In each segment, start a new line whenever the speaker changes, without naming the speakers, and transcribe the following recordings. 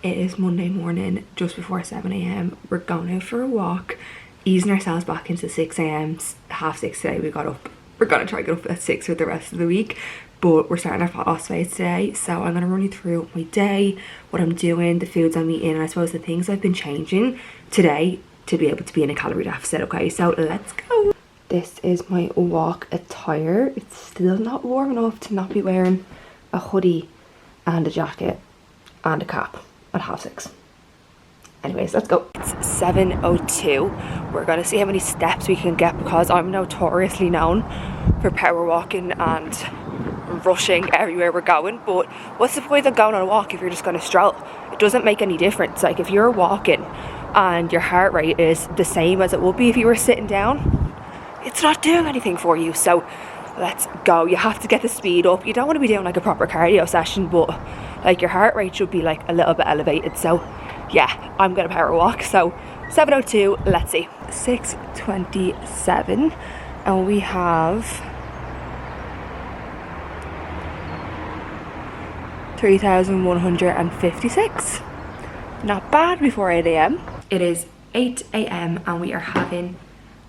It is Monday morning, just before 7 a.m. We're going out for a walk, easing ourselves back into 6 a.m. 6:30 today we got up. We're going to try to get up at 6 for the rest of the week, but we're starting our fat loss phase today. So I'm going to run you through my day, what I'm doing, the foods I'm eating, and I suppose the things I've been changing today to be able to be in a calorie deficit. Okay, so let's go. This is my walk attire. It's still not warm enough to not be wearing a hoodie and a jacket and a cap at 6:30. Anyways, let's go. It's 7:02. We're gonna see how many steps we can get because I'm notoriously known for power walking and rushing everywhere we're going. But what's the point of going on a walk if you're just gonna stroll? It doesn't make any difference. Like if you're walking and your heart rate is the same as it would be if you were sitting down, it's not doing anything for you. So let's go. You have to get the speed up. You don't want to be doing like a proper cardio session, but like your heart rate should be like a little bit elevated. So yeah, I'm gonna power walk. So 7:02, let's see. 6:27 and we have 3,156. Not bad before 8 a.m. It is 8 a.m. and we are having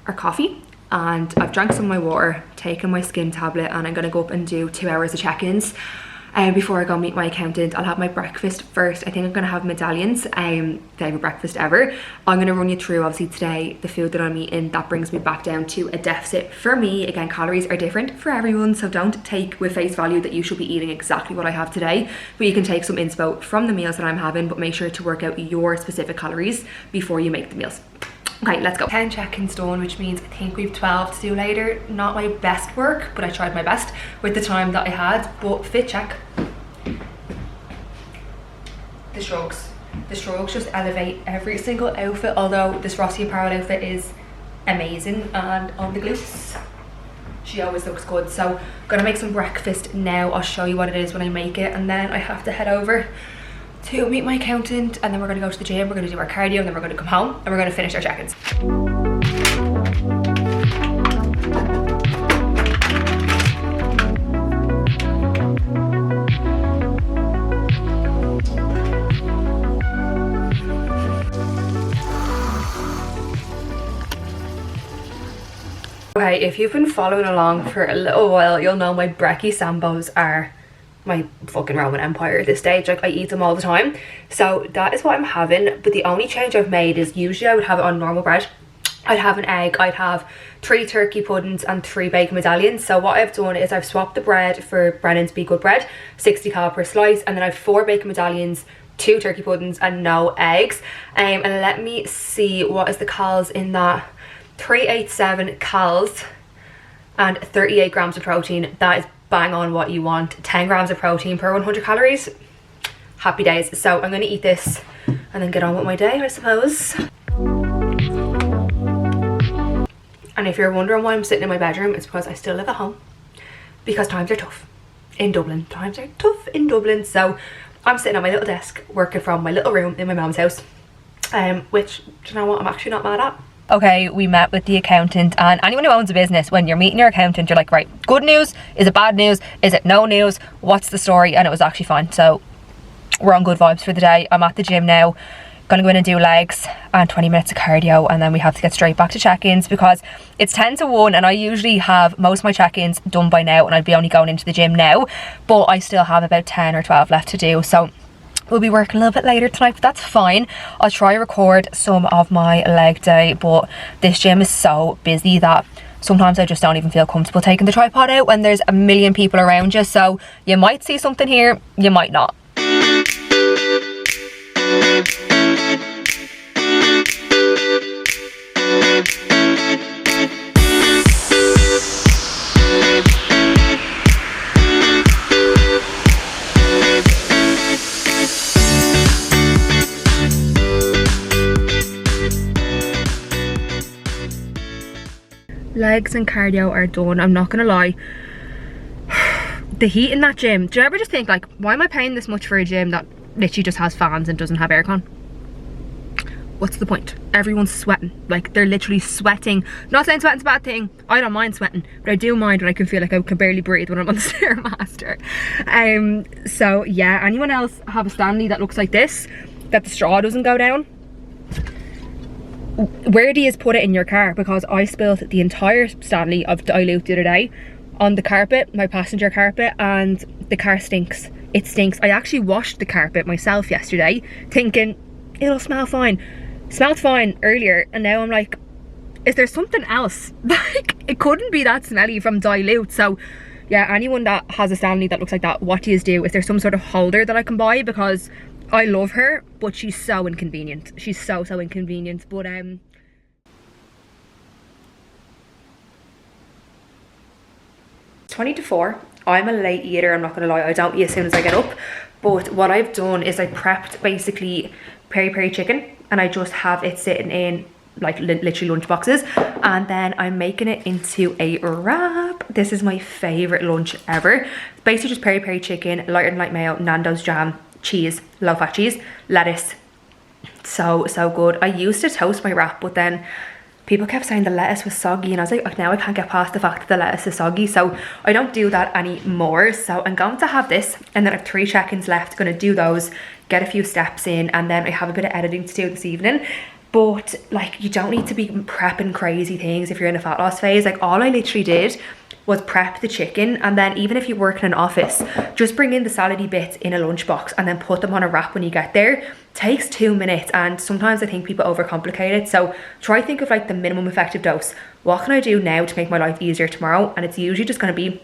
our coffee. And I've drank some of my water, taken my skin tablet, and I'm gonna go up and do 2 hours of check-ins before I go meet my accountant. I'll have my breakfast first. I think I'm gonna have medallions, favorite breakfast ever. I'm gonna run you through, obviously today, the food that I'm eating. That brings me back down to a deficit for me. Again, calories are different for everyone, so don't take with face value that you should be eating exactly what I have today, but you can take some inspo from the meals that I'm having, but make sure to work out your specific calories before you make the meals. Okay, let's go. 10 check-ins done, which means I think we've 12 to do later. Not my best work, but I tried my best with the time that I had. But fit check. The strokes. The strokes just elevate every single outfit, although this Rossi apparel outfit is amazing. And on the glutes, she always looks good. So I'm gonna make some breakfast now. I'll show you what it is when I make it, and then I have to head over to meet my accountant, and then we're gonna go to the gym, we're gonna do our cardio, and then we're gonna come home and we're gonna finish our check-ins. Okay, if you've been following along for a little while, you'll know my brekkie sambos are my fucking Roman Empire at this stage. Like I eat them all the time, so that is what I'm having. But the only change I've made is usually I would have it on normal bread. I'd have an egg, I'd have 3 turkey puddings and 3 bacon medallions. So what I've done is I've swapped the bread for Brennan's Be Good bread, 60 cal per slice, and then I have 4 bacon medallions, 2 turkey puddings and no eggs. And let me see, what is the calories in that? 387 calories and 38 grams of protein. That is bang on what you want. 10 grams of protein per 100 calories. Happy days. So I'm gonna eat this and then get on with my day, I suppose. And if you're wondering why I'm sitting in my bedroom, it's because I still live at home, because times are tough in Dublin. Times are tough in Dublin. So I'm sitting at my little desk working from my little room in my mom's house, which, do you know what, I'm actually not mad at. Okay, we met with the accountant, and anyone who owns a business, when you're meeting your accountant, you're like, right, good news, is it bad news, is it no news, what's the story? And it was actually fine. So we're on good vibes for the day. I'm at the gym now, gonna go in and do legs and 20 minutes of cardio, and then we have to get straight back to check-ins because it's 10 to 1 and I usually have most of my check-ins done by now, and I'd be only going into the gym now, but I still have about 10 or 12 left to do. So we'll be working a little bit later tonight, but that's fine. I'll try record some of my leg day, but this gym is so busy that sometimes I just don't even feel comfortable taking the tripod out when there's a million people around you. So you might see something here, you might not. Legs and cardio are done. I'm not gonna lie, the heat in that gym, do you ever just think like, why am I paying this much for a gym that literally just has fans and doesn't have aircon? What's the point? Everyone's sweating, like they're literally sweating. Not saying sweating's a bad thing, I don't mind sweating, but I do mind when I can feel like I can barely breathe when I'm on the Stairmaster. So yeah, anyone else have a Stanley that looks like this? that the straw doesn't go down. Where do you put it in your car? Because I spilled the entire Stanley of dilute the other day on the carpet, my passenger carpet, and the car stinks. It stinks. I actually washed the carpet myself yesterday thinking it'll smell fine. Smelled fine earlier, and now I'm like, is there something else? Like, it couldn't be that smelly from dilute. So yeah, anyone that has a Stanley that looks like that, what do you do? Is there some sort of holder that I can buy? Because I love her, but she's so inconvenient. She's so inconvenient. But 20 to 4. I'm a late eater, I'm not gonna lie. I don't eat as soon as I get up. But what I've done is I prepped basically peri-peri chicken, and I just have it sitting in like literally lunch boxes, and then I'm making it into a wrap. This is my favorite lunch ever. It's basically just peri-peri chicken, lighter than light mayo, Nando's jam, cheese, low fat cheese, lettuce. So good. I used to toast my wrap, but then people kept saying the lettuce was soggy, and I was like, now I can't get past the fact that the lettuce is soggy, so I don't do that anymore. So I'm going to have this, and then I have 3 check-ins left. Gonna do those, get a few steps in, and then I have a bit of editing to do this evening. But like, you don't need to be prepping crazy things if you're in a fat loss phase. Like, all I literally did was prep the chicken, and then even if you work in an office, just bring in the salady bits in a lunchbox and then put them on a wrap when you get there. Takes 2 minutes, and sometimes I think people overcomplicate it. So try think of like the minimum effective dose. What can I do now to make my life easier tomorrow? And it's usually just going to be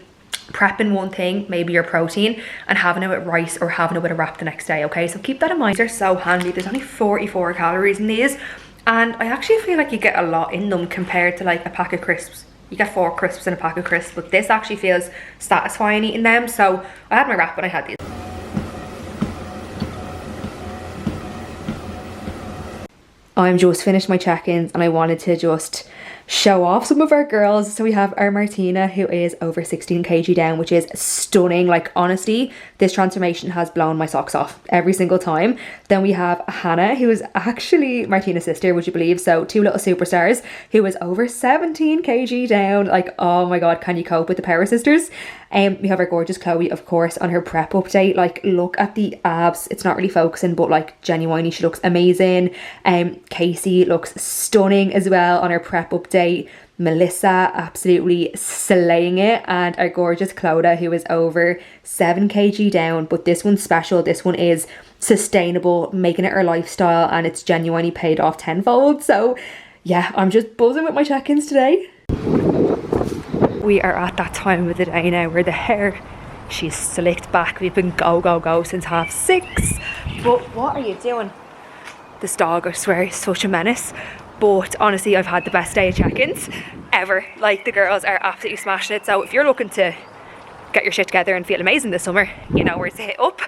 prepping one thing, maybe your protein, and having it with rice or having it with a wrap the next day. Okay, so keep that in mind. They're so handy. There's only 44 calories in these, and I actually feel like you get a lot in them compared to like a pack of crisps. You get 4 crisps in a pack of crisps, but this actually feels satisfying eating them. So I had my wrap and I had these. I'm just finished my check-ins, and I wanted to just show off some of our girls. So we have our Martina, who is over 16 kg down, which is stunning. Like, honestly, this transformation has blown my socks off every single time. Then we have Hannah, who is actually Martina's sister, would you believe? So 2 little superstars, who is over 17 kg down. Like, oh my god, can you cope with the Power Sisters? We have our gorgeous Chloe, of course, on her prep update. Like, look at the abs. It's not really focusing, but like, genuinely, she looks amazing. Casey looks stunning as well on her prep update. Melissa absolutely slaying it, and our gorgeous Clodagh, who is over 7 kg down. But this one's special. This one is sustainable, making it her lifestyle, and it's genuinely paid off tenfold. So yeah, I'm just buzzing with my check-ins today. We are at that time of the day now where the hair, she's slicked back. We've been go since 6:30. But what are you doing? This dog, I swear, is such a menace. But honestly, I've had the best day of check-ins ever. Like, the girls are absolutely smashing it. So if you're looking to get your shit together and feel amazing this summer, you know where to hit up.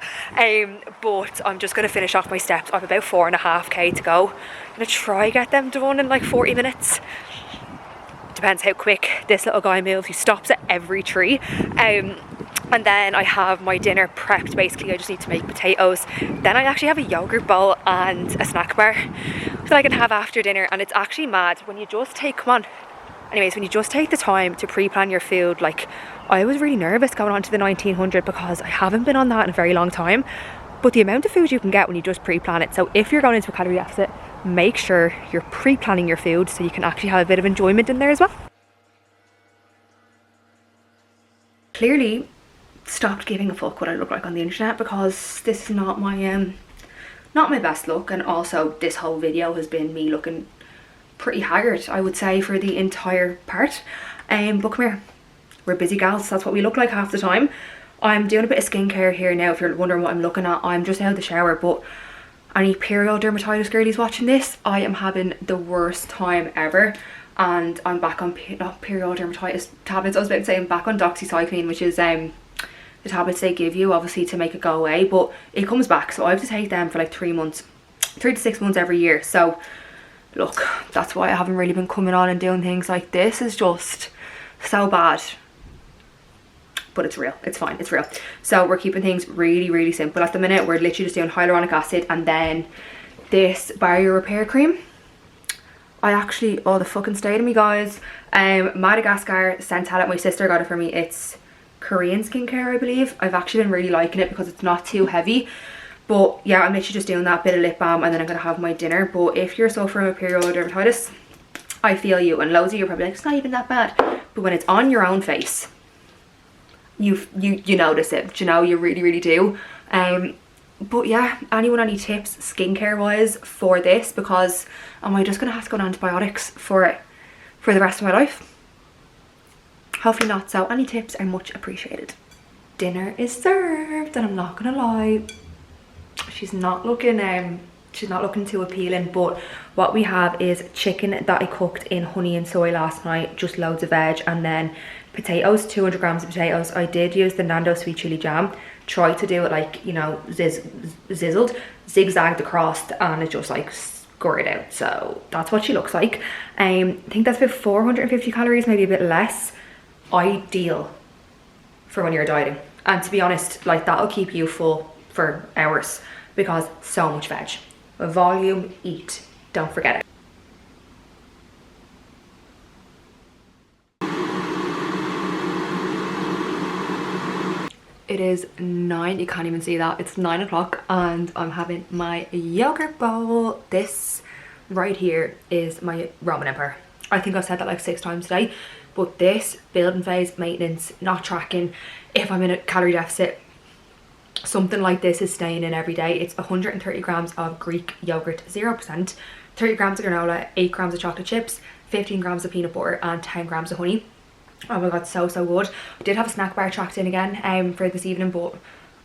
But I'm just going to finish off my steps. I have about 4.5k to go. I'm going to try get them done in like 40 minutes. Depends how quick this little guy moves. He stops at every tree. And then I have my dinner prepped. Basically, I just need to make potatoes. Then I actually have a yogurt bowl and a snack bar that I can have after dinner. And it's actually mad when you just take, when you just take the time to pre-plan your food. Like, I was really nervous going on to the 1900 because I haven't been on that in a very long time. But the amount of food you can get when you just pre-plan it. So if you're going into a calorie deficit, make sure you're pre-planning your food so you can actually have a bit of enjoyment in there as well. Clearly stopped giving a fuck what I look like on the internet, because this is not my best look, and also this whole video has been me looking pretty haggard, I would say, for the entire part. But come here, we're busy gals, that's what we look like half the time. I'm doing a bit of skincare here now. If you're wondering what I'm looking at, I'm just out of the shower. But any period dermatitis girlies watching this, I am having the worst time ever, and I'm back on period dermatitis tablets. I was about to say I'm back on doxycycline, which is the tablets they give you obviously to make it go away, but it comes back, so I have to take them for like 3 to 6 months every year. So look, that's why I haven't really been coming on and doing things like this. Is just so bad, but it's real, it's fine, it's real. So we're keeping things really simple at the minute. We're literally just doing hyaluronic acid and then this barrier repair cream. I actually, oh, the fucking state of me, guys. Madagascar Centella, my sister got it for me. It's Korean skincare, I believe. I've actually been really liking it because it's not too heavy, But yeah, I'm literally just doing that bit of lip balm and then I'm gonna have my dinner. But if you're suffering with periodic dermatitis, I feel you, and loads of you are probably like, it's not even that bad. But when it's on your own face, you notice it, you know, you really do. But yeah, anyone any tips skincare wise for this, because am I just gonna have to go on antibiotics for the rest of my life? Hopefully not. So any tips are much appreciated. Dinner is served, and I'm not gonna lie, she's not looking too appealing, but what we have is chicken that I cooked in honey and soy last night, just loads of veg, and then potatoes, 200 grams of potatoes. I did use the Nando sweet chili jam, tried to do it like, you know, zigzagged across, and it just like scurried out. So that's what she looks like. I think that's about 450 calories, maybe a bit less. Ideal for when you're dieting, and to be honest, like, that'll keep you full for hours because so much veg. Volume, eat, don't forget it. It is 9, you can't even see that, it's 9 o'clock, and I'm having my yogurt bowl. This right here is my ramen empire. I think I've said that like 6 times today, but this building phase, maintenance, not tracking, if I'm in a calorie deficit, something like this is staying in every day. It's 130 grams of Greek yogurt, 0%, 30 grams of granola, 8 grams of chocolate chips, 15 grams of peanut butter, and 10 grams of honey. Oh my god, so good. I did have a snack bar tracked in again for this evening, but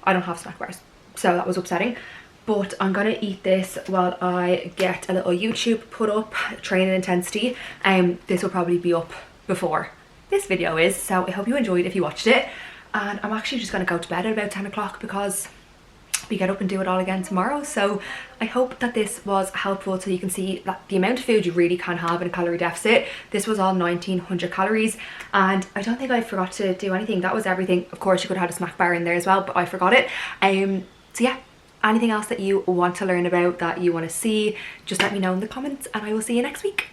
I don't have snack bars, so that was upsetting. But I'm gonna eat this while I get a little YouTube put up, training intensity. This will probably be up before this video is, so I hope you enjoyed if you watched it. And I'm actually just gonna go to bed at about 10 o'clock because we get up and do it all again tomorrow. So I hope that this was helpful, so you can see that the amount of food you really can have in a calorie deficit. This was all 1900 calories, and I don't think I forgot to do anything. That was everything. Of course, you could have had a snack bar in there as well, but I forgot it. So yeah, anything else that you want to learn about, that you want to see, just let me know in the comments, and I will see you next week.